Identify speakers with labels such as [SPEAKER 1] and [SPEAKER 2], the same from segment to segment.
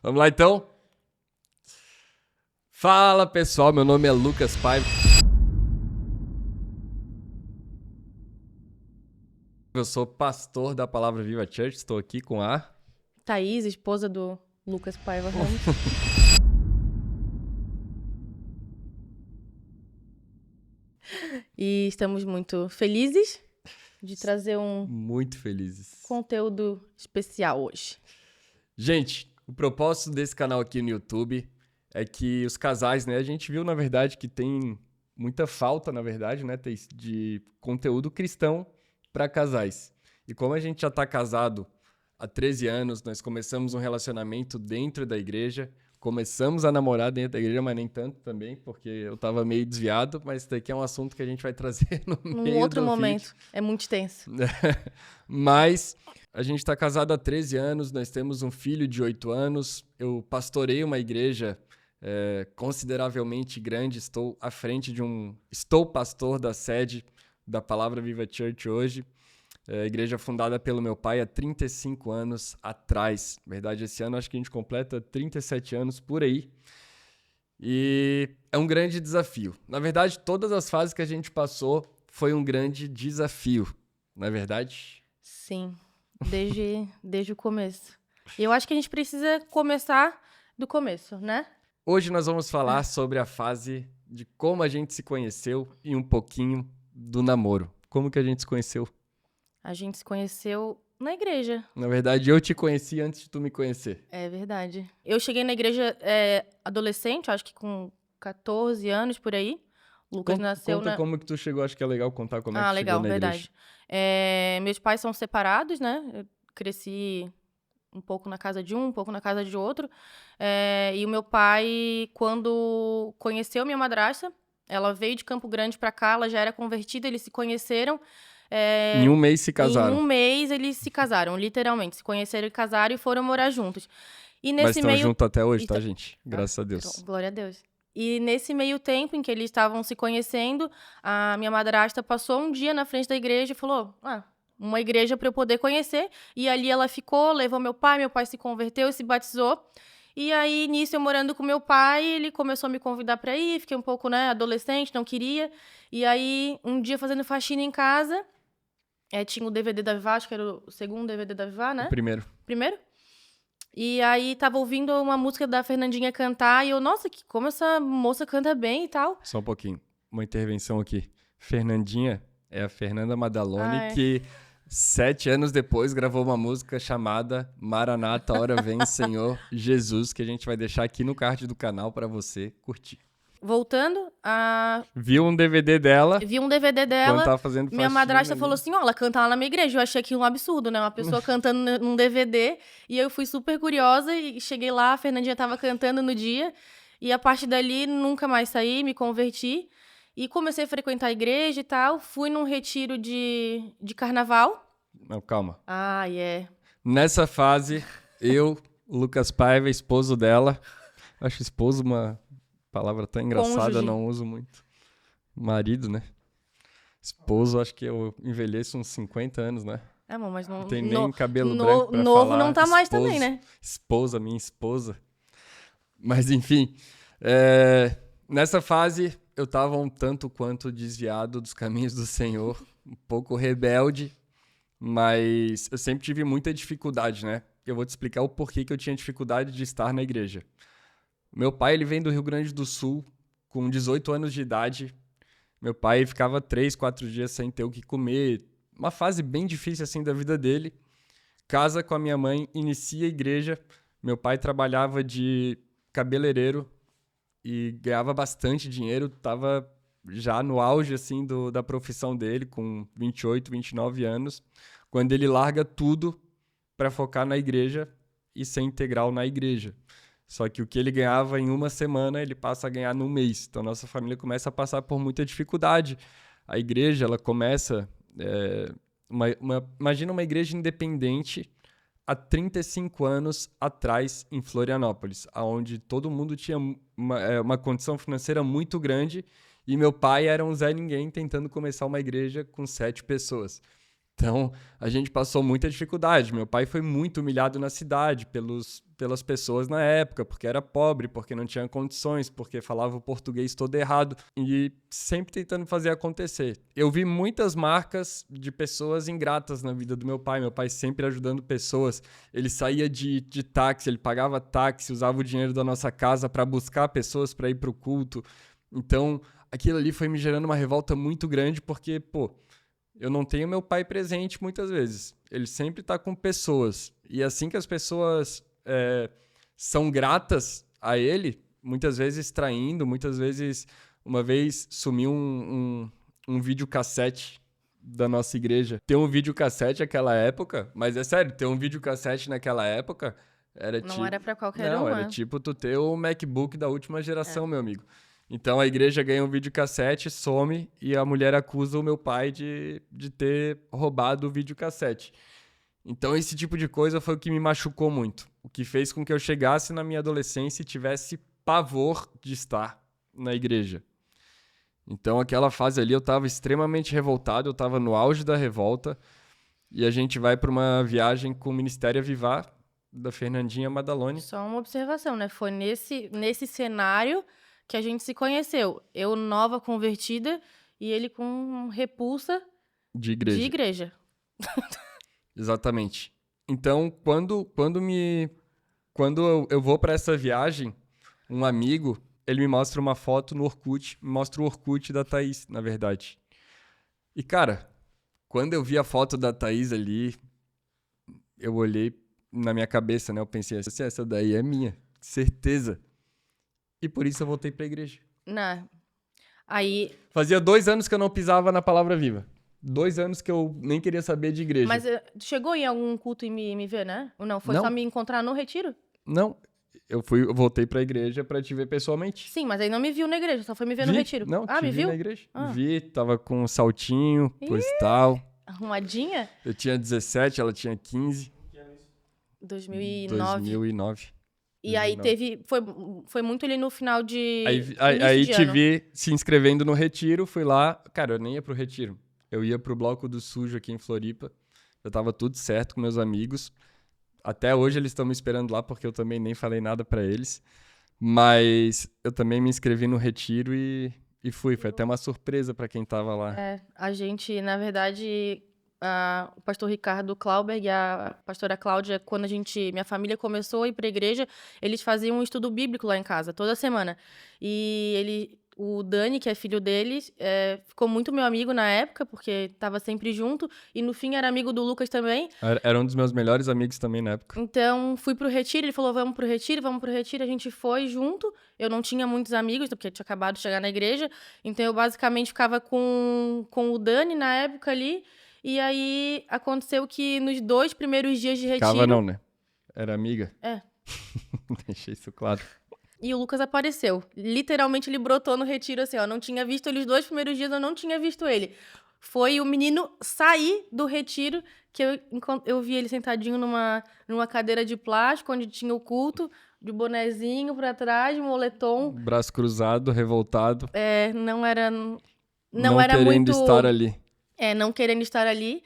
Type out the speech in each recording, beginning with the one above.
[SPEAKER 1] Vamos lá, então? Fala, pessoal. Meu nome é Lucas Paiva. Eu sou pastor da Palavra Viva Church. Estou aqui com a...
[SPEAKER 2] Thaís, esposa do Lucas Paiva Ramos. E estamos muito felizes de trazer um
[SPEAKER 1] Muito felizes.
[SPEAKER 2] conteúdo especial hoje.
[SPEAKER 1] Gente, o propósito desse canal aqui no YouTube é que os casais, né? A gente viu, na verdade, que tem muita falta, na verdade, né, Thaís, de conteúdo cristão para casais. E como a gente já está casado há 13 anos, nós começamos um relacionamento dentro da igreja, começamos a namorar dentro da igreja, mas nem tanto também, porque eu estava meio desviado, mas isso daqui é um assunto que a gente vai trazer no
[SPEAKER 2] Num
[SPEAKER 1] meio
[SPEAKER 2] outro
[SPEAKER 1] do
[SPEAKER 2] momento.
[SPEAKER 1] vídeo.
[SPEAKER 2] É muito extenso.
[SPEAKER 1] Mas a gente está casado há 13 anos, nós temos um filho de 8 anos, eu pastorei uma igreja consideravelmente grande, estou pastor da sede da Palavra Viva Church hoje, igreja fundada pelo meu pai há 35 anos atrás. Na verdade, esse ano acho que a gente completa 37 anos por aí. E é um grande desafio. Na verdade, todas as fases que a gente passou foi um grande desafio, não é verdade?
[SPEAKER 2] Sim, desde o começo. E eu acho que a gente precisa começar do começo, né?
[SPEAKER 1] Hoje nós vamos falar sobre a fase de como a gente se conheceu e um pouquinho do namoro. Como que a gente se conheceu?
[SPEAKER 2] A gente se conheceu na igreja.
[SPEAKER 1] Na verdade, eu te conheci antes de tu me conhecer.
[SPEAKER 2] É verdade. Eu cheguei na igreja adolescente, acho que com 14 anos, por aí. O Lucas nasceu
[SPEAKER 1] Conta
[SPEAKER 2] na...
[SPEAKER 1] como que tu chegou, acho que é legal contar como é que tu chegou
[SPEAKER 2] legal,
[SPEAKER 1] na igreja.
[SPEAKER 2] verdade. Meus pais são separados, né? Eu cresci um pouco na casa de um pouco na casa de outro. E o meu pai, quando conheceu minha madrasta, ela veio de Campo Grande pra cá, ela já era convertida, eles se conheceram.
[SPEAKER 1] Em um mês se casaram.
[SPEAKER 2] Em um mês eles se casaram, literalmente. Se conheceram e casaram e foram morar juntos. E
[SPEAKER 1] Mas
[SPEAKER 2] nesse
[SPEAKER 1] estão
[SPEAKER 2] meio...
[SPEAKER 1] juntos até hoje, tá,
[SPEAKER 2] Então-
[SPEAKER 1] gente? Graças a Deus.
[SPEAKER 2] Glória a Deus. E nesse meio tempo em que eles estavam se conhecendo, a minha madrasta passou um dia na frente da igreja e falou: uma igreja para eu poder conhecer. E ali ela ficou, levou meu pai se converteu e se batizou. E aí, nisso, eu morando com meu pai, ele começou a me convidar para ir, fiquei um pouco, adolescente, não queria. E aí, um dia fazendo faxina em casa, tinha o DVD da Vivá, acho que era o segundo DVD da Vivá, né?
[SPEAKER 1] O primeiro.
[SPEAKER 2] Primeiro? E aí tava ouvindo uma música da Fernandinha cantar e eu, nossa, como essa moça canta bem e tal.
[SPEAKER 1] Só um pouquinho. Uma intervenção aqui. Fernandinha é a Fernanda Madaloni, que 7 anos depois gravou uma música chamada Maranata, Hora Vem, Senhor Jesus, que a gente vai deixar aqui no card do canal pra você curtir.
[SPEAKER 2] Voltando,
[SPEAKER 1] Viu um DVD dela.
[SPEAKER 2] vi um DVD
[SPEAKER 1] Quando
[SPEAKER 2] dela,
[SPEAKER 1] tava fazendo
[SPEAKER 2] minha
[SPEAKER 1] faxina
[SPEAKER 2] madrasta
[SPEAKER 1] ali.
[SPEAKER 2] falou assim, ela canta lá na minha igreja. Eu achei aquilo um absurdo, né? Uma pessoa cantando num DVD. E eu fui super curiosa e cheguei lá, a Fernandinha tava cantando no dia. E a partir dali, nunca mais saí, me converti. E comecei a frequentar a igreja e tal. Fui num retiro de carnaval.
[SPEAKER 1] Não, calma. Nessa fase, eu, Lucas Paiva, esposo dela. Acho esposo uma palavra tão engraçada,
[SPEAKER 2] Cônjuge.
[SPEAKER 1] não uso muito. Marido, né? Esposo, acho que eu envelheço uns 50 anos, né?
[SPEAKER 2] Amor, mas não...
[SPEAKER 1] Não tem nem cabelo branco pra
[SPEAKER 2] novo
[SPEAKER 1] falar.
[SPEAKER 2] não tá mais
[SPEAKER 1] Esposo,
[SPEAKER 2] também, né?
[SPEAKER 1] Esposa, minha esposa. Mas, enfim. Nessa fase, eu tava um tanto quanto desviado dos caminhos do Senhor. Um pouco rebelde. Mas eu sempre tive muita dificuldade, né? Eu vou te explicar o porquê que eu tinha dificuldade de estar na igreja. Meu pai, ele vem do Rio Grande do Sul, com 18 anos de idade. Meu pai ficava 3, 4 dias sem ter o que comer. Uma fase bem difícil, assim, da vida dele. Casa com a minha mãe, inicia a igreja. Meu pai trabalhava de cabeleireiro e ganhava bastante dinheiro. Tava já no auge, assim, da profissão dele, com 28, 29 anos. Quando ele larga tudo para focar na igreja e ser integral na igreja. Só que o que ele ganhava em uma semana, ele passa a ganhar num mês. Então, nossa família começa a passar por muita dificuldade. A igreja, ela começa... imagina uma igreja independente há 35 anos atrás em Florianópolis, onde todo mundo tinha uma condição financeira muito grande e meu pai era um Zé Ninguém tentando começar uma igreja com 7 pessoas. Então, a gente passou muita dificuldade. Meu pai foi muito humilhado na cidade pelas pessoas na época, porque era pobre, porque não tinha condições, porque falava o português todo errado e sempre tentando fazer acontecer. Eu vi muitas marcas de pessoas ingratas na vida do meu pai sempre ajudando pessoas. Ele saía de táxi, ele pagava táxi, usava o dinheiro da nossa casa para buscar pessoas para ir para o culto. Então, aquilo ali foi me gerando uma revolta muito grande, porque, pô, eu não tenho meu pai presente muitas vezes. Ele sempre está com pessoas. E assim que as pessoas são gratas a ele, muitas vezes traindo, muitas vezes... Uma vez sumiu um videocassete da nossa igreja. Ter um videocassete naquela época, mas é sério, ter um videocassete naquela época era tipo...
[SPEAKER 2] Não era pra qualquer
[SPEAKER 1] Não,
[SPEAKER 2] um,
[SPEAKER 1] era
[SPEAKER 2] né?
[SPEAKER 1] tipo tu ter o MacBook da última geração, meu amigo. Então a igreja ganha um videocassete, some e a mulher acusa o meu pai de ter roubado o videocassete. Então esse tipo de coisa foi o que me machucou muito. O que fez com que eu chegasse na minha adolescência e tivesse pavor de estar na igreja. Então aquela fase ali eu estava extremamente revoltado, eu estava no auge da revolta e a gente vai para uma viagem com o Ministério Avivar da Fernandinha Madaloni.
[SPEAKER 2] Só uma observação, né? Foi nesse cenário que a gente se conheceu. Eu nova convertida e ele com repulsa
[SPEAKER 1] De igreja.
[SPEAKER 2] de igreja.
[SPEAKER 1] Exatamente. Então, quando eu vou para essa viagem, um amigo, ele me mostra uma foto no Orkut, me mostra o Orkut da Thaís, na verdade. E, cara, quando eu vi a foto da Thaís ali, eu olhei na minha cabeça, né? Eu pensei assim, essa daí é minha, certeza. E por isso eu voltei pra igreja.
[SPEAKER 2] Aí...
[SPEAKER 1] Fazia 2 anos que eu não pisava na Palavra Viva. 2 anos que eu nem queria saber de igreja.
[SPEAKER 2] Mas chegou em algum culto e me ver, né? Ou não? Foi
[SPEAKER 1] Não.
[SPEAKER 2] só me encontrar no retiro?
[SPEAKER 1] Não, eu voltei pra igreja pra te ver pessoalmente.
[SPEAKER 2] Sim, mas aí não me viu na igreja, só foi me ver no retiro.
[SPEAKER 1] Não,
[SPEAKER 2] Ah,
[SPEAKER 1] te
[SPEAKER 2] me
[SPEAKER 1] vi
[SPEAKER 2] viu?
[SPEAKER 1] na igreja.
[SPEAKER 2] Ah.
[SPEAKER 1] Vi, tava com um saltinho, coisa e tal.
[SPEAKER 2] Arrumadinha?
[SPEAKER 1] Eu tinha 17, ela tinha 15.
[SPEAKER 2] 2009.
[SPEAKER 1] 2009.
[SPEAKER 2] E aí foi muito ali no final de
[SPEAKER 1] Aí
[SPEAKER 2] de
[SPEAKER 1] te
[SPEAKER 2] ano.
[SPEAKER 1] vi se inscrevendo no retiro, fui lá. Cara, eu nem ia pro retiro. Eu ia pro Bloco do Sujo aqui em Floripa. Eu tava tudo certo com meus amigos. Até hoje eles estão me esperando lá porque eu também nem falei nada pra eles. Mas eu também me inscrevi no retiro e fui. Foi até uma surpresa pra quem tava lá.
[SPEAKER 2] A gente, na verdade, o pastor Ricardo Clauber e a pastora Cláudia, quando minha família começou a ir pra igreja, eles faziam um estudo bíblico lá em casa, toda semana. E o Dani, que é filho deles, ficou muito meu amigo na época, porque tava sempre junto, e no fim era amigo do Lucas também.
[SPEAKER 1] Era um dos meus melhores amigos também na época.
[SPEAKER 2] Então, fui pro retiro, ele falou, vamos pro retiro, a gente foi junto. Eu não tinha muitos amigos, porque eu tinha acabado de chegar na igreja, então eu basicamente ficava com o Dani na época ali, e aí aconteceu que nos 2 primeiros dias de retiro...
[SPEAKER 1] Ficava não, né? Era amiga. Deixei isso claro.
[SPEAKER 2] E o Lucas apareceu. Literalmente ele brotou no retiro assim, ó. Não tinha visto ele os 2 primeiros dias, eu não tinha visto ele. Foi o menino sair do retiro que eu vi ele sentadinho numa cadeira de plástico, onde tinha o culto, de bonezinho pra trás, moletom.
[SPEAKER 1] Braço cruzado, revoltado.
[SPEAKER 2] Não era
[SPEAKER 1] querendo
[SPEAKER 2] muito...
[SPEAKER 1] estar ali.
[SPEAKER 2] Não querendo estar ali.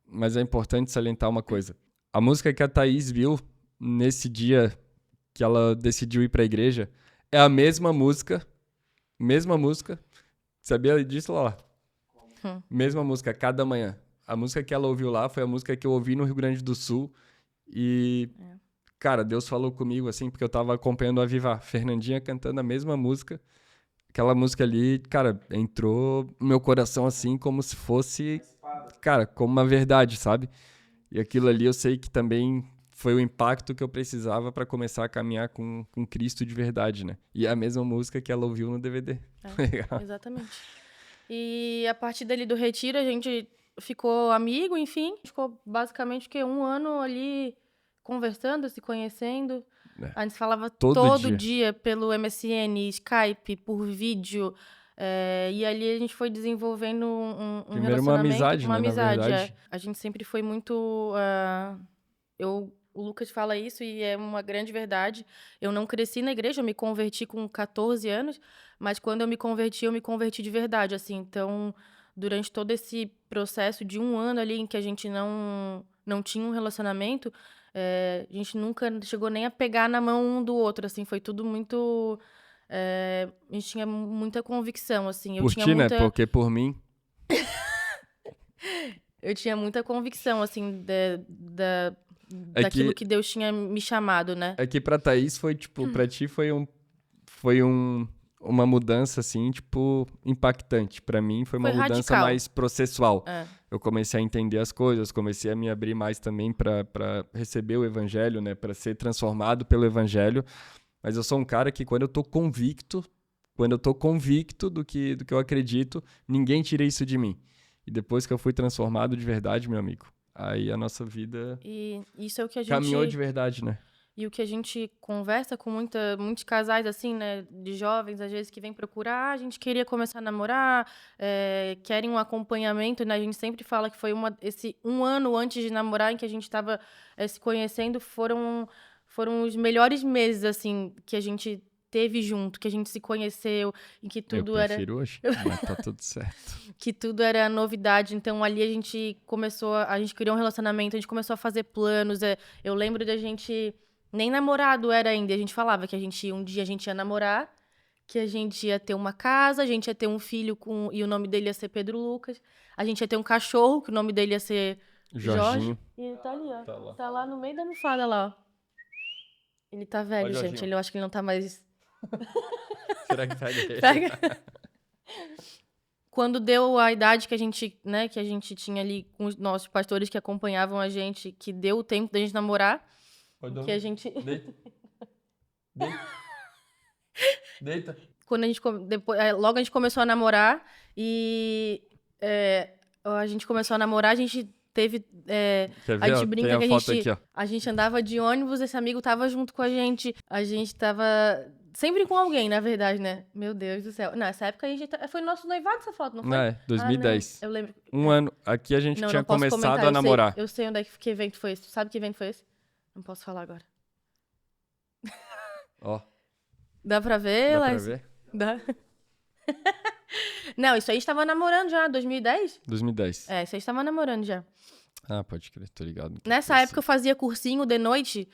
[SPEAKER 1] Mas é importante salientar uma coisa. A música que a Thaís viu nesse dia que ela decidiu ir pra igreja é a mesma música. Sabia disso, Lala? Mesma música, cada manhã. A música que ela ouviu lá foi a música que eu ouvi no Rio Grande do Sul. E, cara, Deus falou comigo, assim, porque eu tava acompanhando a Viva Fernandinha cantando a mesma música. Aquela música ali, cara, entrou no meu coração, assim, como se fosse, cara, como uma verdade, sabe? E aquilo ali eu sei que também foi o impacto que eu precisava para começar a caminhar com Cristo de verdade, né? E é a mesma música que ela ouviu no DVD. Legal.
[SPEAKER 2] Exatamente. E a partir dali do retiro, a gente ficou amigo, enfim. Ficou basicamente 1 ano ali conversando, se conhecendo. A gente falava todo dia pelo MSN, Skype, por vídeo. E ali a gente foi desenvolvendo um
[SPEAKER 1] Primeiro
[SPEAKER 2] relacionamento.
[SPEAKER 1] Uma amizade, na verdade.
[SPEAKER 2] A gente sempre foi muito... O Lucas fala isso e é uma grande verdade. Eu não cresci na igreja, eu me converti com 14 anos, mas quando eu me converti de verdade, assim. Então, durante todo esse processo de 1 ano ali em que a gente não tinha um relacionamento, a gente nunca chegou nem a pegar na mão um do outro, assim, foi tudo muito... a gente tinha muita convicção, assim.
[SPEAKER 1] Por ti, né? Porque por mim...
[SPEAKER 2] Eu tinha muita convicção, assim, daquilo que Deus tinha me chamado, né?
[SPEAKER 1] É que pra Thaís foi, tipo, pra ti foi uma mudança, assim, tipo, impactante. Pra mim foi uma mudança
[SPEAKER 2] radical.
[SPEAKER 1] mais processual. Eu comecei a entender as coisas, comecei a me abrir mais também pra receber o evangelho, né? Pra ser transformado pelo evangelho. Mas eu sou um cara que quando eu tô convicto do que eu acredito, ninguém tira isso de mim. E depois que eu fui transformado de verdade, meu amigo, aí a nossa vida
[SPEAKER 2] E isso é o que a gente...
[SPEAKER 1] caminhou de verdade, né?
[SPEAKER 2] E o que a gente conversa com muitos casais, assim, né, de jovens, às vezes, que vêm procurar, a gente queria começar a namorar, querem um acompanhamento, né? A gente sempre fala que foi esse 1 ano antes de namorar, em que a gente estava se conhecendo, foram os melhores meses, assim, que a gente teve junto, que a gente se conheceu, em que tudo
[SPEAKER 1] eu prefiro hoje, mas tá tudo certo.
[SPEAKER 2] Que tudo era novidade. Então, ali a gente criou um relacionamento, a gente começou a fazer planos. Eu lembro da gente... Nem namorado era ainda. A gente falava que um dia a gente ia namorar, que a gente ia ter uma casa, a gente ia ter um filho e o nome dele ia ser Pedro Lucas. A gente ia ter um cachorro, que o nome dele ia ser
[SPEAKER 1] Jorginho.
[SPEAKER 2] Jorge. E ele tá ali, ó.
[SPEAKER 1] Tá lá.
[SPEAKER 2] Tá lá no meio da almofada, lá, ó. Ele tá velho,
[SPEAKER 1] Ó,
[SPEAKER 2] gente. Eu acho que ele não tá mais...
[SPEAKER 1] Será que pega ele?
[SPEAKER 2] Pega. Quando deu a idade que a gente tinha ali com os nossos pastores que acompanhavam a gente, que deu o tempo da gente namorar, que a gente...
[SPEAKER 1] Deita.
[SPEAKER 2] Quando logo a gente começou a namorar e a gente começou a namorar, a gente teve...
[SPEAKER 1] Quer ver,
[SPEAKER 2] a gente brinca
[SPEAKER 1] tem
[SPEAKER 2] que
[SPEAKER 1] a foto aqui, ó.
[SPEAKER 2] a gente andava de ônibus, esse amigo tava junto com a gente tava... Sempre com alguém, na verdade, né? Meu Deus do céu. Nessa época a gente... Foi nosso noivado essa foto, não foi?
[SPEAKER 1] Não, 2010.
[SPEAKER 2] Eu lembro.
[SPEAKER 1] 1 ano. Aqui a gente tinha
[SPEAKER 2] posso
[SPEAKER 1] começado
[SPEAKER 2] comentar,
[SPEAKER 1] a namorar.
[SPEAKER 2] Eu sei onde é que evento foi esse. Tu sabe que evento foi esse? Não posso falar agora.
[SPEAKER 1] Ó.
[SPEAKER 2] Dá pra ver,
[SPEAKER 1] Dá
[SPEAKER 2] Laís?
[SPEAKER 1] pra ver?
[SPEAKER 2] Dá. Não, isso aí estava namorando já, 2010?
[SPEAKER 1] 2010.
[SPEAKER 2] Isso aí estava namorando já.
[SPEAKER 1] Ah, pode crer, tô ligado.
[SPEAKER 2] Nessa época eu fazia cursinho de noite.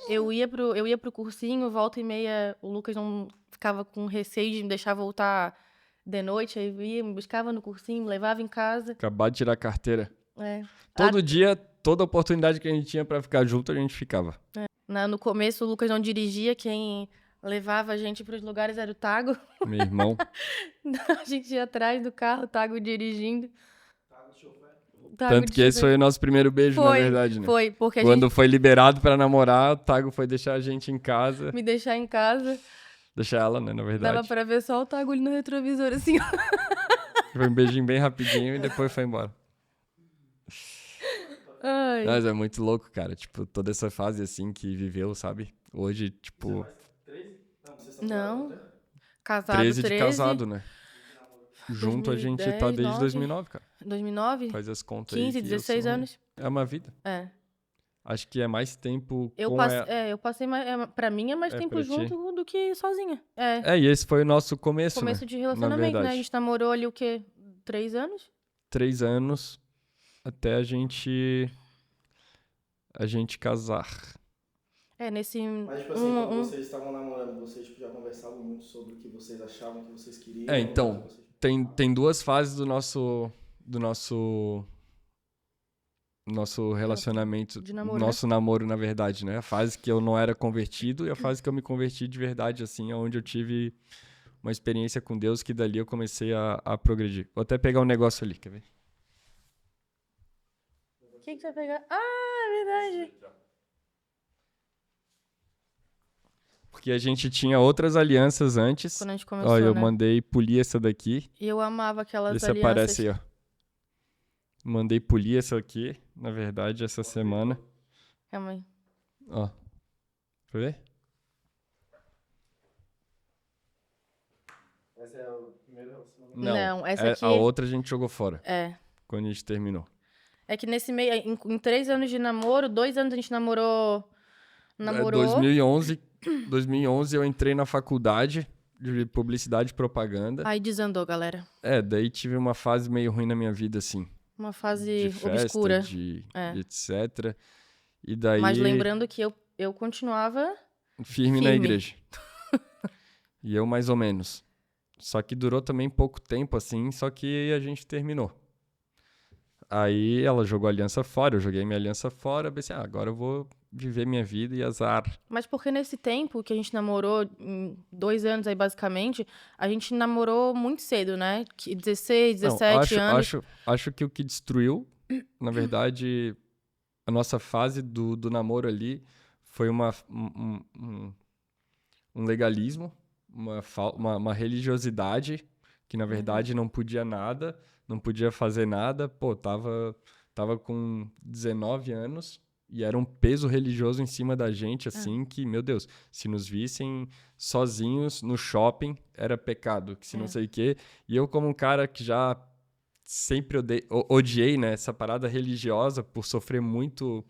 [SPEAKER 2] Eu ia pro cursinho, volta e meia, o Lucas não ficava com receio de me deixar voltar de noite. Aí eu ia, me buscava no cursinho, me levava em casa.
[SPEAKER 1] Acabado de tirar a carteira.
[SPEAKER 2] É.
[SPEAKER 1] Todo dia, toda oportunidade que a gente tinha pra ficar junto, a gente ficava.
[SPEAKER 2] No começo o Lucas não dirigia, quem levava a gente pros lugares era o Tago.
[SPEAKER 1] Meu irmão.
[SPEAKER 2] A gente ia atrás do carro, o Tago dirigindo.
[SPEAKER 1] Tanto que esse foi o nosso primeiro beijo, na verdade, né?
[SPEAKER 2] Foi, porque
[SPEAKER 1] Quando foi liberado pra namorar, o Tago foi deixar a gente em casa.
[SPEAKER 2] Me deixar em casa.
[SPEAKER 1] Deixar ela, né, na verdade.
[SPEAKER 2] Dava pra ver só o Tago ali no retrovisor, assim, ó.
[SPEAKER 1] Foi um beijinho bem rapidinho e depois foi embora.
[SPEAKER 2] Ai.
[SPEAKER 1] Mas é muito louco, cara. Tipo, toda essa fase, assim, que viveu, sabe? Hoje, tipo...
[SPEAKER 2] Não. Casado,
[SPEAKER 1] 13 de casado, né? Junto
[SPEAKER 2] 2010,
[SPEAKER 1] a gente tá desde
[SPEAKER 2] 9.
[SPEAKER 1] 2009, cara.
[SPEAKER 2] 2009?
[SPEAKER 1] Faz as contas
[SPEAKER 2] 15,
[SPEAKER 1] aí.
[SPEAKER 2] 16 anos.
[SPEAKER 1] É uma vida. Acho que é mais tempo
[SPEAKER 2] eu passei mais... pra mim é mais tempo junto do que sozinha.
[SPEAKER 1] E esse foi o nosso começo,
[SPEAKER 2] Começo
[SPEAKER 1] né?
[SPEAKER 2] de relacionamento, né? A gente namorou ali o quê? 3 anos?
[SPEAKER 1] 3 anos até a gente casar.
[SPEAKER 2] Nesse...
[SPEAKER 3] Mas, tipo assim, quando vocês estavam namorando, vocês já conversavam muito sobre o que vocês achavam, o que vocês queriam?
[SPEAKER 1] Então, tem 2 fases do nosso relacionamento, nosso namoro, na verdade, né? A fase que eu não era convertido e a fase que eu me converti de verdade, assim, onde eu tive uma experiência com Deus que dali eu comecei a progredir. Vou até pegar um negócio ali, quer ver?
[SPEAKER 2] O que você vai pegar? Ah, é verdade.
[SPEAKER 1] Porque a gente tinha outras alianças antes.
[SPEAKER 2] Quando a gente começou,
[SPEAKER 1] eu mandei polir essa daqui.
[SPEAKER 2] E eu amava aquelas
[SPEAKER 1] Vê se
[SPEAKER 2] alianças.
[SPEAKER 1] aparece aí, ó. Mandei polir essa aqui, na verdade, essa semana.
[SPEAKER 2] Calma aí.
[SPEAKER 1] Ó. Pra ver?
[SPEAKER 3] Essa é o primeiro relacionamento?
[SPEAKER 2] Não, essa aqui...
[SPEAKER 1] A outra a gente jogou fora. Quando a gente terminou.
[SPEAKER 2] É que nesse meio, em 3 anos de namoro, 2 anos a gente namorou...
[SPEAKER 1] 2011 eu entrei na faculdade, de publicidade e propaganda.
[SPEAKER 2] Aí desandou, galera.
[SPEAKER 1] Daí tive uma fase meio ruim na minha vida, assim.
[SPEAKER 2] Uma fase
[SPEAKER 1] De festa,
[SPEAKER 2] obscura.
[SPEAKER 1] de
[SPEAKER 2] É.
[SPEAKER 1] etc. E daí...
[SPEAKER 2] Mas lembrando que eu continuava
[SPEAKER 1] firme na igreja. E eu mais ou menos. Só que durou também pouco tempo, assim, só que a gente terminou. Aí ela jogou a aliança fora, eu joguei minha aliança fora, pensei, agora eu vou viver minha vida e azar.
[SPEAKER 2] Mas porque nesse tempo que a gente namorou, em 2 anos aí basicamente, a gente namorou muito cedo, né? 16, 17 anos.
[SPEAKER 1] Acho que o que destruiu, na verdade, a nossa fase do namoro ali foi um legalismo, uma religiosidade que, na verdade, não podia nada, não podia fazer nada. Pô, tava com 19 anos e era um peso religioso em cima da gente, assim, que, meu Deus, se nos vissem sozinhos no shopping, era pecado, que se não sei o quê. E eu, como um cara que já sempre odiei, né, essa parada religiosa por sofrer muito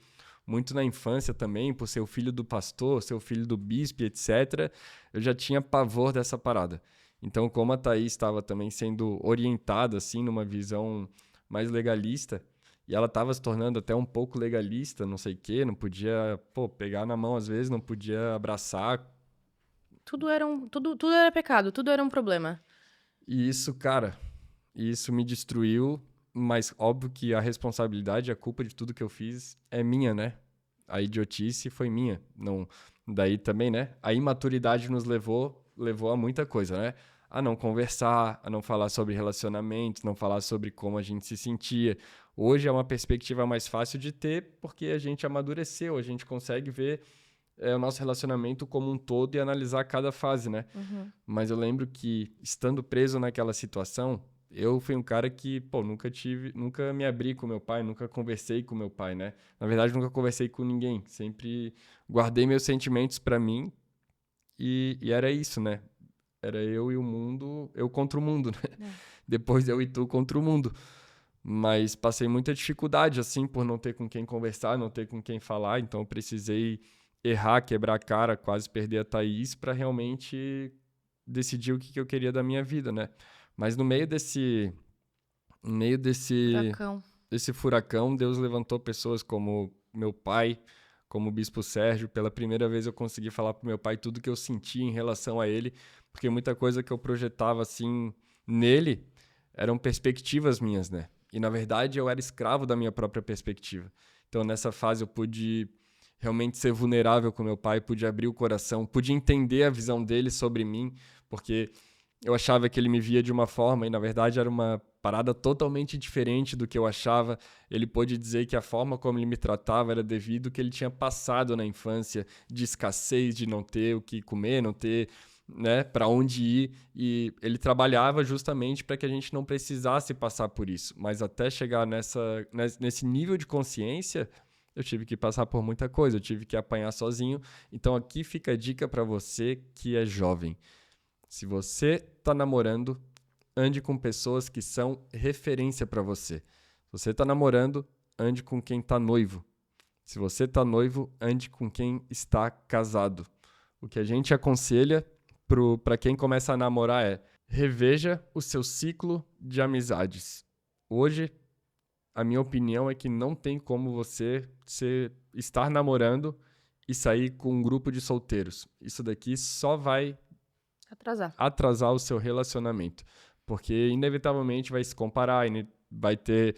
[SPEAKER 1] na infância também, por ser o filho do pastor, ser o filho do bispo, etc., eu já tinha pavor dessa parada. Então, como a Thaís estava também sendo orientada, assim, numa visão mais legalista, e ela estava se tornando até um pouco legalista, não sei o quê, não podia, pegar na mão às vezes, não podia abraçar.
[SPEAKER 2] Tudo era pecado, tudo era um problema.
[SPEAKER 1] E isso, cara, isso me destruiu, mas óbvio que a responsabilidade, a culpa de tudo que eu fiz é minha, né? A idiotice foi minha. Não, daí também, né? A imaturidade nos levou a muita coisa, né? A não conversar, a não falar sobre relacionamentos, não falar sobre como a gente se sentia. Hoje é uma perspectiva mais fácil de ter, porque a gente amadureceu, a gente consegue ver o nosso relacionamento como um todo e analisar cada fase, né?
[SPEAKER 2] Uhum.
[SPEAKER 1] Mas eu lembro que, estando preso naquela situação, eu fui um cara que, nunca me abri com meu pai, nunca conversei com meu pai, né? Na verdade, nunca conversei com ninguém. Sempre guardei meus sentimentos pra mim e era isso, né? Era eu e o mundo, eu contra o mundo, né? Depois eu e tu contra o mundo. Mas passei muita dificuldade, assim, por não ter com quem conversar, não ter com quem falar. Então, eu precisei errar, quebrar a cara, quase perder a Thaís pra realmente decidir o que eu queria da minha vida, né? Mas no meio desse furacão, Deus levantou pessoas como meu pai, como o Bispo Sérgio. Pela primeira vez eu consegui falar pro meu pai tudo que eu sentia em relação a ele, porque muita coisa que eu projetava assim nele eram perspectivas minhas, né? E na verdade eu era escravo da minha própria perspectiva. Então nessa fase eu pude realmente ser vulnerável com meu pai, pude abrir o coração, pude entender a visão dele sobre mim, porque eu achava que ele me via de uma forma e, na verdade, era uma parada totalmente diferente do que eu achava. Ele pôde dizer que a forma como ele me tratava era devido ao que ele tinha passado na infância, de escassez, de não ter o que comer, não ter, né, para onde ir. E ele trabalhava justamente para que a gente não precisasse passar por isso. Mas até chegar nesse nível de consciência, eu tive que passar por muita coisa, eu tive que apanhar sozinho. Então aqui fica a dica para você que é jovem. Se você está namorando, ande com pessoas que são referência para você. Se você está namorando, ande com quem está noivo. Se você está noivo, ande com quem está casado. O que a gente aconselha para quem começa a namorar é: reveja o seu ciclo de amizades. Hoje, a minha opinião é que não tem como você estar namorando e sair com um grupo de solteiros. Isso daqui só vai atrasar o seu relacionamento, porque inevitavelmente vai se comparar, vai ter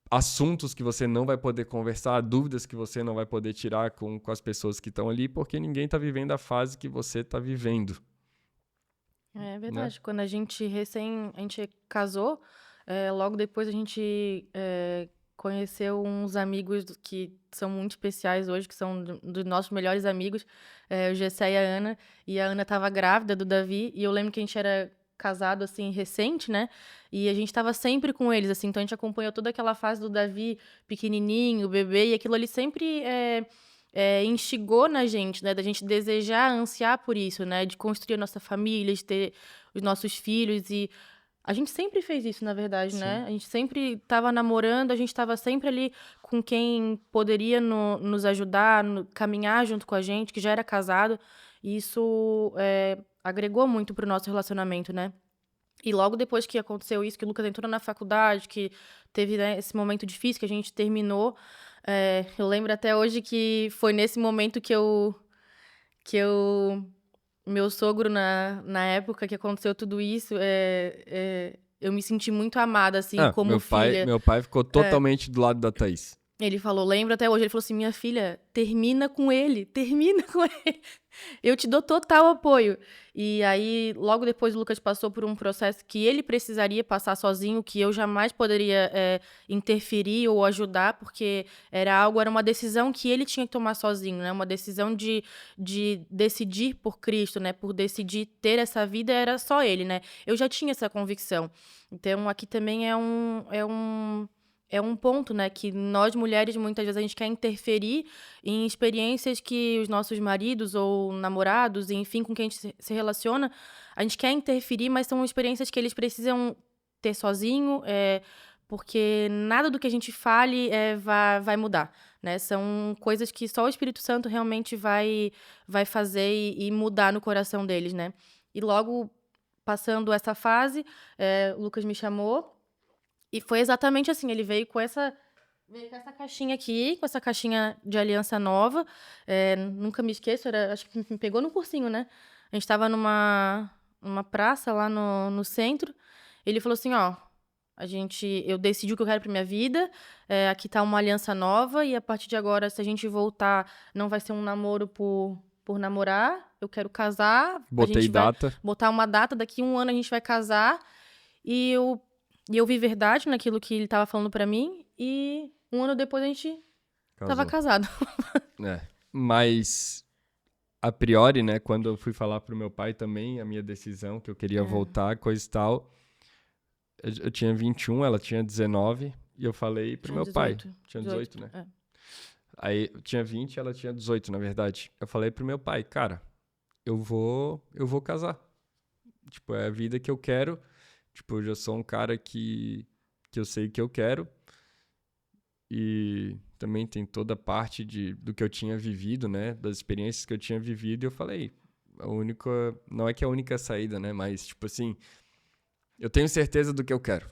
[SPEAKER 1] assuntos que você não vai poder conversar, dúvidas que você não vai poder tirar com as pessoas que estão ali, porque ninguém está vivendo a fase que você está vivendo.
[SPEAKER 2] É verdade.
[SPEAKER 1] Né?
[SPEAKER 2] Quando a gente casou, logo depois a gente conheceu uns amigos que são muito especiais hoje, que são dos nossos melhores amigos, o Gessé e a Ana. E a Ana estava grávida do Davi, e eu lembro que a gente era casado, assim, recente, né? E a gente estava sempre com eles, assim, então a gente acompanhou toda aquela fase do Davi pequenininho, bebê, e aquilo ali sempre instigou na gente, né? Da gente desejar, ansiar por isso, né? De construir a nossa família, de ter os nossos filhos. E a gente sempre fez isso, na verdade, né? A gente sempre estava namorando, a gente estava sempre ali com quem poderia nos ajudar, caminhar junto com a gente, que já era casado. E isso agregou muito pro nosso relacionamento, né? E logo depois que aconteceu isso, que o Lucas entrou na faculdade, que teve, né, esse momento difícil que a gente terminou, eu lembro até hoje que foi nesse momento meu sogro, na época que aconteceu tudo isso, eu me senti muito amada, assim, como filha.
[SPEAKER 1] Meu pai ficou totalmente do lado da Thaís.
[SPEAKER 2] Ele falou, lembro até hoje, ele falou assim, minha filha, termina com ele. Eu te dou total apoio. E aí, logo depois, o Lucas passou por um processo que ele precisaria passar sozinho, que eu jamais poderia interferir ou ajudar, porque era uma decisão que ele tinha que tomar sozinho, né? Uma decisão de decidir por Cristo, né? Por decidir ter essa vida, era só ele, né? Eu já tinha essa convicção. Então, aqui também é um ponto, né, que nós mulheres muitas vezes a gente quer interferir em experiências que os nossos maridos ou namorados, enfim, com quem a gente se relaciona, a gente quer interferir, mas são experiências que eles precisam ter sozinho, porque nada do que a gente fale vai mudar, né? São coisas que só o Espírito Santo realmente vai fazer e mudar no coração deles, né? E logo passando essa fase, o Lucas me chamou. E foi exatamente assim, ele veio com essa caixinha aqui, com essa caixinha de aliança nova. Nunca me esqueço, acho que me pegou no cursinho, né? A gente tava numa praça lá no centro. Ele falou assim, ó, eu decidi o que eu quero pra minha vida, aqui tá uma aliança nova, e a partir de agora, se a gente voltar, não vai ser um namoro por namorar, eu quero casar.
[SPEAKER 1] Botei data.
[SPEAKER 2] Botar uma data, daqui 1 ano a gente vai casar, e eu vi verdade naquilo que ele tava falando pra mim, e 1 ano depois a gente tava casado.
[SPEAKER 1] Mas, a priori, né, quando eu fui falar pro meu pai também, a minha decisão, que eu queria voltar, coisa e tal, eu tinha 21, ela tinha 19, e eu falei pro meu pai. Tinha 18, né? Aí, eu tinha 20, ela tinha 18, na verdade. Eu falei pro meu pai, cara, eu vou casar. Tipo, é a vida que eu quero. Tipo, eu já sou um cara que eu sei que eu quero. E também tem toda a parte do que eu tinha vivido, né? Das experiências que eu tinha vivido. E eu falei, não é que é a única saída, né? Mas, tipo assim, eu tenho certeza do que eu quero.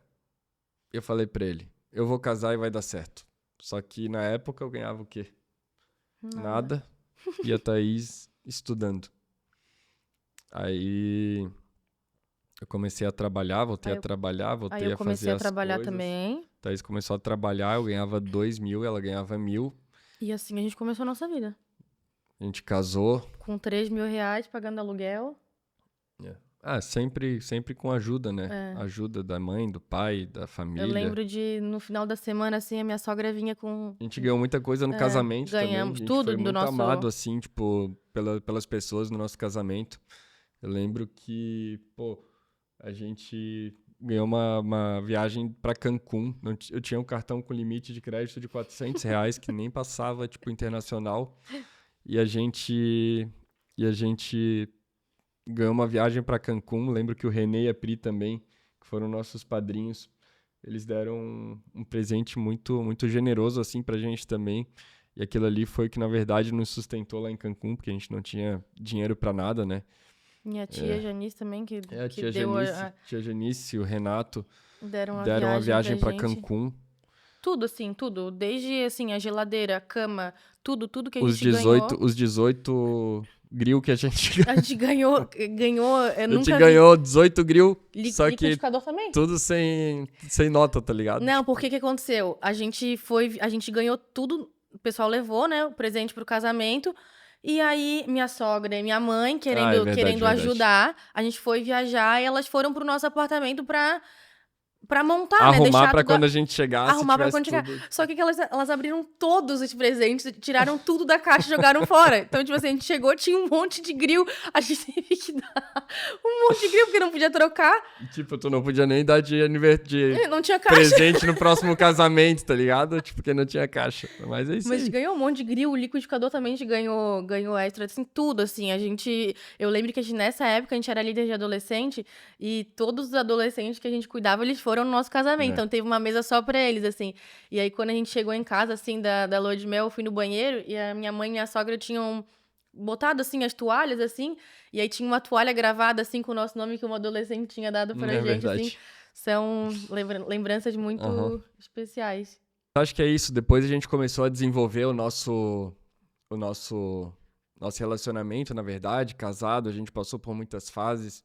[SPEAKER 1] Eu falei pra ele, eu vou casar e vai dar certo. Só que na época eu ganhava o quê? Nada. E a Thaís estudando. Aí... eu comecei a trabalhar, voltei a trabalhar, voltei a fazer as coisas. Aí eu comecei a trabalhar
[SPEAKER 2] também.
[SPEAKER 1] Thaís começou a trabalhar, eu ganhava 2.000, ela ganhava 1.000.
[SPEAKER 2] E assim a gente começou a nossa vida.
[SPEAKER 1] A gente casou.
[SPEAKER 2] Com 3.000 reais, pagando aluguel.
[SPEAKER 1] Sempre com ajuda, né? Ajuda da mãe, do pai, da família.
[SPEAKER 2] Eu lembro no final da semana, assim, a minha sogra vinha com...
[SPEAKER 1] A gente ganhou muita coisa no casamento
[SPEAKER 2] ganhamos
[SPEAKER 1] também.
[SPEAKER 2] tudo
[SPEAKER 1] foi
[SPEAKER 2] do
[SPEAKER 1] muito
[SPEAKER 2] nosso...
[SPEAKER 1] amado, assim, tipo, pelas pessoas no nosso casamento. Eu lembro que, a gente ganhou uma viagem para Cancún. Eu tinha um cartão com limite de crédito de R$400, que nem passava, tipo, internacional. E a gente ganhou uma viagem para Cancún. Lembro que o René e a Pri também, que foram nossos padrinhos, eles deram um presente muito, muito generoso, assim, pra gente também. E aquilo ali foi que, na verdade, nos sustentou lá em Cancún, porque a gente não tinha dinheiro para nada, né?
[SPEAKER 2] Minha tia Janice também, que
[SPEAKER 1] deu tia Janice e o Renato
[SPEAKER 2] deram
[SPEAKER 1] uma viagem pra Cancún.
[SPEAKER 2] Tudo, assim, tudo. Desde, assim, a geladeira, a cama, tudo que a gente ganhou.
[SPEAKER 1] Os 18 grill que a gente
[SPEAKER 2] ganhou. A gente ganhou.
[SPEAKER 1] A gente ganhou 18 grill, só que
[SPEAKER 2] liquidificador também?
[SPEAKER 1] Tudo sem nota, tá ligado?
[SPEAKER 2] Não, porque que aconteceu? A gente ganhou tudo, o pessoal levou, né, o presente pro casamento. E aí, minha sogra e minha mãe, querendo ajudar, a gente foi viajar e elas foram pro nosso apartamento pra montar,
[SPEAKER 1] arrumar,
[SPEAKER 2] né? Deixar
[SPEAKER 1] pra quando a gente chegasse,
[SPEAKER 2] arrumar pra quando chegar. Só que elas abriram todos os presentes, tiraram tudo da caixa e jogaram fora. Então, tipo assim, a gente chegou, tinha um monte de grill, a gente teve que dar um monte de grill, porque não podia trocar.
[SPEAKER 1] Tipo, tu não podia nem dar de
[SPEAKER 2] não tinha caixa.
[SPEAKER 1] Presente no próximo casamento, tá ligado? Tipo, porque não tinha caixa. Mas é isso aí.
[SPEAKER 2] Mas a gente ganhou um monte de grill, o liquidificador também a gente ganhou extra, assim, tudo, assim. Eu lembro que nessa época a gente era líder de adolescente e todos os adolescentes que a gente cuidava, eles foram no nosso casamento. Então teve uma mesa só pra eles, assim. E aí quando a gente chegou em casa, assim, da lua de mel, eu fui no banheiro e a minha mãe e minha sogra tinham botado, assim, as toalhas, assim, e aí tinha uma toalha gravada, assim, com o nosso nome que uma adolescente tinha dado pra
[SPEAKER 1] É
[SPEAKER 2] gente, assim.
[SPEAKER 1] verdade.
[SPEAKER 2] São lembranças
[SPEAKER 1] Aham.
[SPEAKER 2] muito especiais.
[SPEAKER 1] Acho que é isso. Depois a gente começou a desenvolver o nosso, nosso relacionamento, na verdade, casado. A gente passou por muitas fases.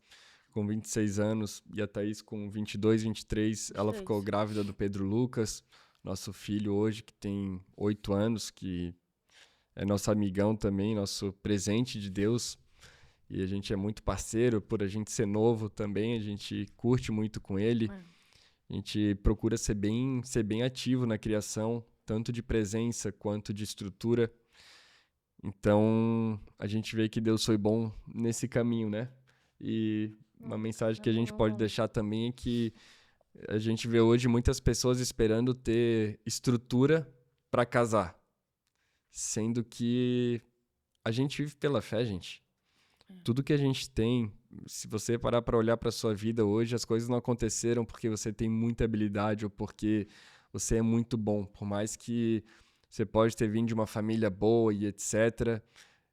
[SPEAKER 1] Com 26 anos, e a Thaís com 22, 23, ela ficou
[SPEAKER 2] 23.
[SPEAKER 1] grávida do Pedro Lucas, nosso filho hoje, que tem 8 anos, que é nosso amigão também, nosso presente de Deus. E a gente é muito parceiro, por a gente ser novo também, a gente curte muito com ele.
[SPEAKER 2] É.
[SPEAKER 1] A gente procura ser bem ativo na criação, tanto de presença quanto de estrutura. Então, a gente vê que Deus foi bom nesse caminho, né? E uma mensagem que a gente pode deixar também é que a gente vê hoje muitas pessoas esperando ter estrutura para casar, sendo que a gente vive pela fé, gente. Tudo que a gente tem, se você parar para olhar para sua vida hoje, as coisas não aconteceram porque você tem muita habilidade ou porque você é muito bom. Por mais que você pode ter vindo de uma família boa e etc.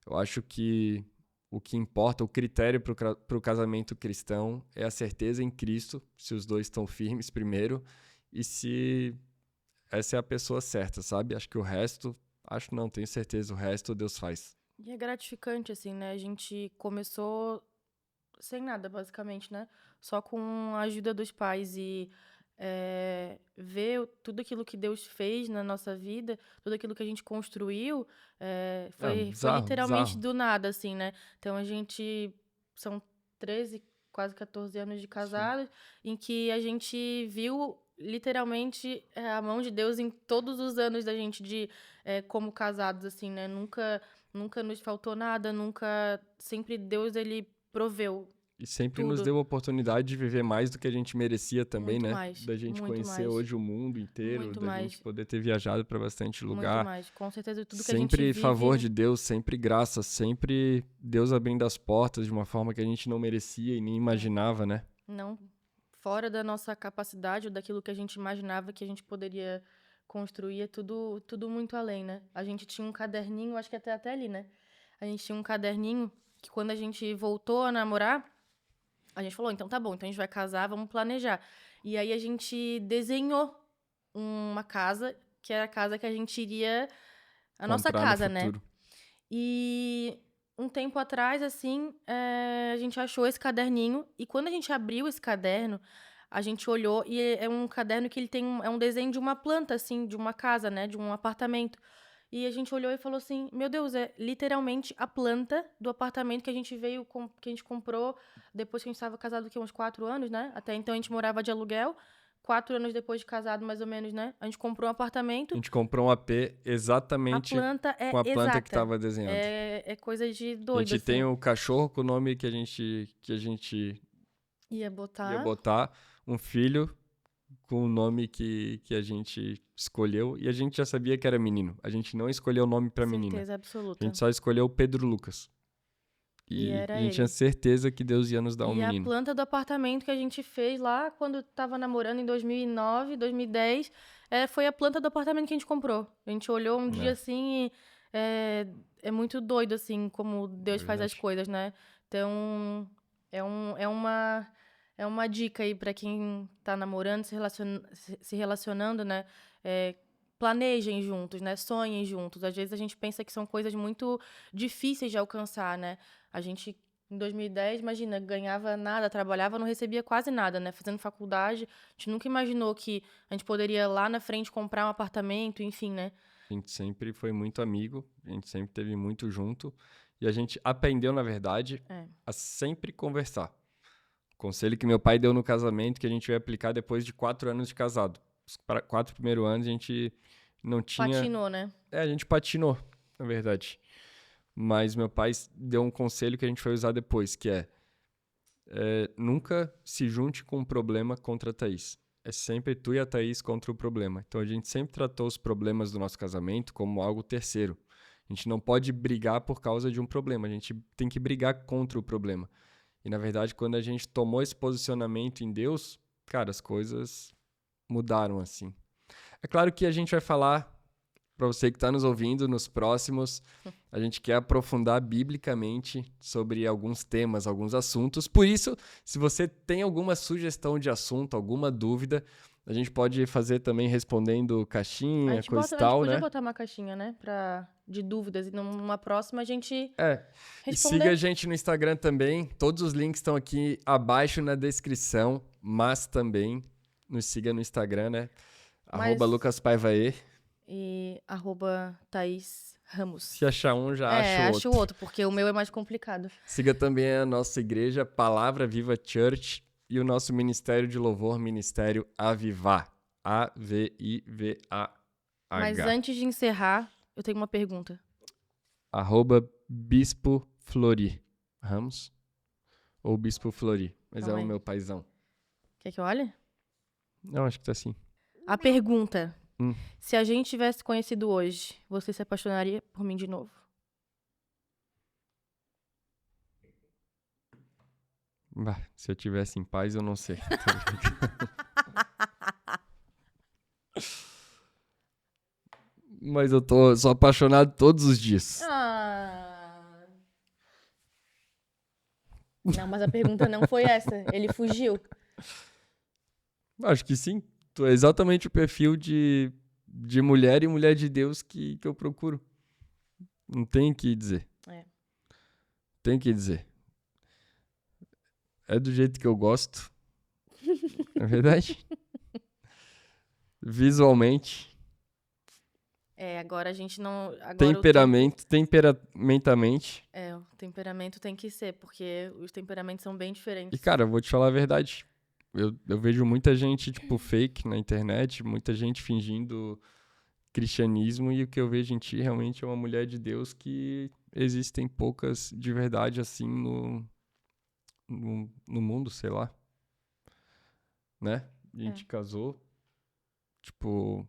[SPEAKER 1] Eu acho que o que importa, o critério para o casamento cristão é a certeza em Cristo, se os dois estão firmes primeiro, e se essa é a pessoa certa, sabe? Acho que o resto, acho não, tenho certeza, o resto Deus faz.
[SPEAKER 2] E é gratificante, assim, né? A gente começou sem nada, basicamente, né? Só com a ajuda dos pais e ver tudo aquilo que Deus fez na nossa vida, tudo aquilo que a gente construiu, foi
[SPEAKER 1] Bizarro,
[SPEAKER 2] literalmente
[SPEAKER 1] bizarro.
[SPEAKER 2] do nada, assim, né? Então a gente. São 13, quase 14 anos de
[SPEAKER 1] Sim.
[SPEAKER 2] casados, em que a gente viu literalmente a mão de Deus em todos os anos da gente como casados, assim, né? Nunca nos faltou nada, nunca. Sempre Deus, ele proveu
[SPEAKER 1] E sempre nos
[SPEAKER 2] tudo.
[SPEAKER 1] deu a oportunidade de viver mais do que a gente merecia também,
[SPEAKER 2] Muito
[SPEAKER 1] né?
[SPEAKER 2] mais,
[SPEAKER 1] Da gente
[SPEAKER 2] muito
[SPEAKER 1] conhecer
[SPEAKER 2] mais,
[SPEAKER 1] hoje o mundo inteiro,
[SPEAKER 2] muito
[SPEAKER 1] da gente
[SPEAKER 2] mais,
[SPEAKER 1] poder ter viajado para bastante
[SPEAKER 2] muito
[SPEAKER 1] lugar.
[SPEAKER 2] mais. Com certeza, tudo que a gente
[SPEAKER 1] Sempre favor
[SPEAKER 2] vive,
[SPEAKER 1] de Deus, sempre graça, sempre Deus abrindo as portas de uma forma que a gente não merecia e nem imaginava, né?
[SPEAKER 2] não fora da nossa capacidade ou daquilo que a gente imaginava que a gente poderia construir, é tudo muito além, né? A gente tinha um caderninho, acho que até ali, né? A gente tinha um caderninho que quando a gente voltou a namorar, a gente falou, então tá bom, então a gente vai casar, vamos planejar. E aí a gente desenhou uma casa, que era a casa que a gente iria, a nossa
[SPEAKER 1] Comprar no
[SPEAKER 2] casa, né?
[SPEAKER 1] futuro.
[SPEAKER 2] E um tempo atrás, assim, a gente achou esse caderninho. E quando a gente abriu esse caderno, a gente olhou e é um caderno que ele tem é um desenho de uma planta, assim, de uma casa, né? De um apartamento. E a gente olhou e falou assim: Meu Deus, é literalmente a planta do apartamento que a gente que a gente comprou depois que a gente estava casado, uns 4 anos, né? Até então a gente morava de aluguel. 4 anos depois de casado, mais ou menos, né? A gente comprou um apartamento.
[SPEAKER 1] A gente comprou um AP
[SPEAKER 2] A
[SPEAKER 1] exatamente
[SPEAKER 2] planta
[SPEAKER 1] com
[SPEAKER 2] é
[SPEAKER 1] a planta que
[SPEAKER 2] exata.
[SPEAKER 1] estava desenhada.
[SPEAKER 2] É coisa de
[SPEAKER 1] A
[SPEAKER 2] doido,
[SPEAKER 1] gente tem
[SPEAKER 2] assim.
[SPEAKER 1] o cachorro com o nome que a gente
[SPEAKER 2] Ia
[SPEAKER 1] ia
[SPEAKER 2] botar.
[SPEAKER 1] botar, um filho com o nome que a gente escolheu e a gente já sabia que era menino. A gente não escolheu o nome para menina.
[SPEAKER 2] Certeza
[SPEAKER 1] A
[SPEAKER 2] absoluta.
[SPEAKER 1] gente só escolheu o Pedro Lucas.
[SPEAKER 2] E
[SPEAKER 1] E a
[SPEAKER 2] era
[SPEAKER 1] gente tinha
[SPEAKER 2] ele.
[SPEAKER 1] certeza que Deus ia nos dar um
[SPEAKER 2] E a
[SPEAKER 1] menino.
[SPEAKER 2] planta do apartamento que a gente fez lá quando tava namorando em 2009, 2010, foi a planta do apartamento que a gente comprou. A gente olhou um dia
[SPEAKER 1] É,
[SPEAKER 2] assim e é muito doido, assim, como
[SPEAKER 1] é
[SPEAKER 2] Deus faz as
[SPEAKER 1] verdade.
[SPEAKER 2] coisas, né? Então, é uma dica aí pra quem tá namorando, se relacionando, né? Planejem juntos, né? Sonhem juntos. Às vezes a gente pensa que são coisas muito difíceis de alcançar, né? A gente, em 2010, imagina, ganhava nada, trabalhava, não recebia quase nada, né? Fazendo faculdade, a gente nunca imaginou que a gente poderia lá na frente comprar um apartamento, enfim, né?
[SPEAKER 1] A gente sempre foi muito amigo, a gente sempre teve muito junto e a gente aprendeu, na verdade,
[SPEAKER 2] É.
[SPEAKER 1] a sempre conversar. O conselho que meu pai deu no casamento que a gente vai aplicar depois de 4 anos de casado. Os 4 primeiros anos a gente não tinha...
[SPEAKER 2] Patinou, né?
[SPEAKER 1] A gente patinou, na verdade. Mas meu pai deu um conselho que a gente foi usar depois, que nunca se junte com um problema contra a Thaís. É sempre tu e a Thaís contra o problema. Então a gente sempre tratou os problemas do nosso casamento como algo terceiro. A gente não pode brigar por causa de um problema, a gente tem que brigar contra o problema. E na verdade, quando a gente tomou esse posicionamento em Deus, cara, as coisas mudaram assim. É claro que a gente vai falar para você que está nos ouvindo, nos próximos, a gente quer aprofundar biblicamente sobre alguns temas, alguns assuntos. Por isso, se você tem alguma sugestão de assunto, alguma dúvida, a gente pode fazer também respondendo caixinha, coisa e tal,
[SPEAKER 2] a gente podia
[SPEAKER 1] né?
[SPEAKER 2] botar uma caixinha, né? De dúvidas. E numa próxima a gente
[SPEAKER 1] E
[SPEAKER 2] responder.
[SPEAKER 1] siga a gente no Instagram também. Todos os links estão aqui abaixo na descrição, mas também nos siga no Instagram, né?
[SPEAKER 2] Mas-
[SPEAKER 1] @LucasPaivae.
[SPEAKER 2] E @Thaís Ramos.
[SPEAKER 1] Se achar um, já acha
[SPEAKER 2] acho
[SPEAKER 1] outro.
[SPEAKER 2] outro, porque o meu é mais complicado.
[SPEAKER 1] Siga também a nossa igreja, Palavra Viva Church, e o nosso Ministério de Louvor, Ministério Avivar. AVIVAH.
[SPEAKER 2] Mas antes de encerrar, eu tenho uma pergunta.
[SPEAKER 1] @Bispo Flori. Ramos? Ou Bispo Flori. Mas
[SPEAKER 2] Calma
[SPEAKER 1] é
[SPEAKER 2] aí.
[SPEAKER 1] o meu paizão.
[SPEAKER 2] Quer que eu olhe?
[SPEAKER 1] Não, acho que tá assim.
[SPEAKER 2] A pergunta.
[SPEAKER 1] Hum.
[SPEAKER 2] Se a gente tivesse conhecido hoje, você se apaixonaria por mim de novo?
[SPEAKER 1] Bah, se eu tivesse em paz, eu não sei. Mas eu sou apaixonado todos os dias.
[SPEAKER 2] Não, mas a pergunta não foi essa. Ele fugiu.
[SPEAKER 1] Acho que sim. Tu é exatamente o perfil de mulher e mulher de Deus que eu procuro. Não tem o que dizer. Tem o que dizer. É do jeito que eu gosto. É verdade? Visualmente.
[SPEAKER 2] Agora a gente não... Agora
[SPEAKER 1] Temperamentamente.
[SPEAKER 2] o temperamento tem que ser, porque os temperamentos são bem diferentes.
[SPEAKER 1] E, cara, eu vou te falar a verdade. Eu vejo muita gente, tipo, fake na internet, muita gente fingindo cristianismo, e o que eu vejo em ti realmente é uma mulher de Deus que existem poucas de verdade, assim, no mundo, sei lá. Né? A gente casou. Tipo,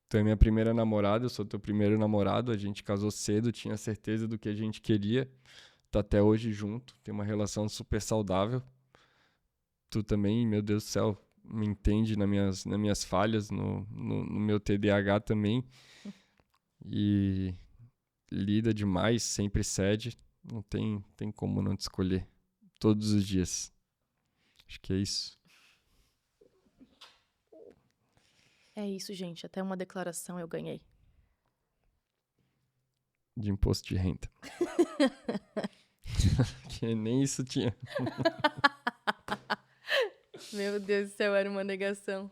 [SPEAKER 1] tu é minha primeira namorada, eu sou teu primeiro namorado, a gente casou cedo, tinha certeza do que a gente queria. Tá até hoje junto, tem uma relação super saudável. Tu também, meu Deus do céu, me entende nas minhas falhas, no meu TDAH também. E lida demais, sempre cede. Não tem como não te escolher todos os dias. Acho que é isso.
[SPEAKER 2] É isso, gente. Até uma declaração eu ganhei.
[SPEAKER 1] De imposto de renda. Que nem isso tinha.
[SPEAKER 2] Meu Deus do céu, era uma negação.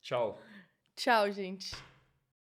[SPEAKER 1] Tchau.
[SPEAKER 2] Tchau, gente.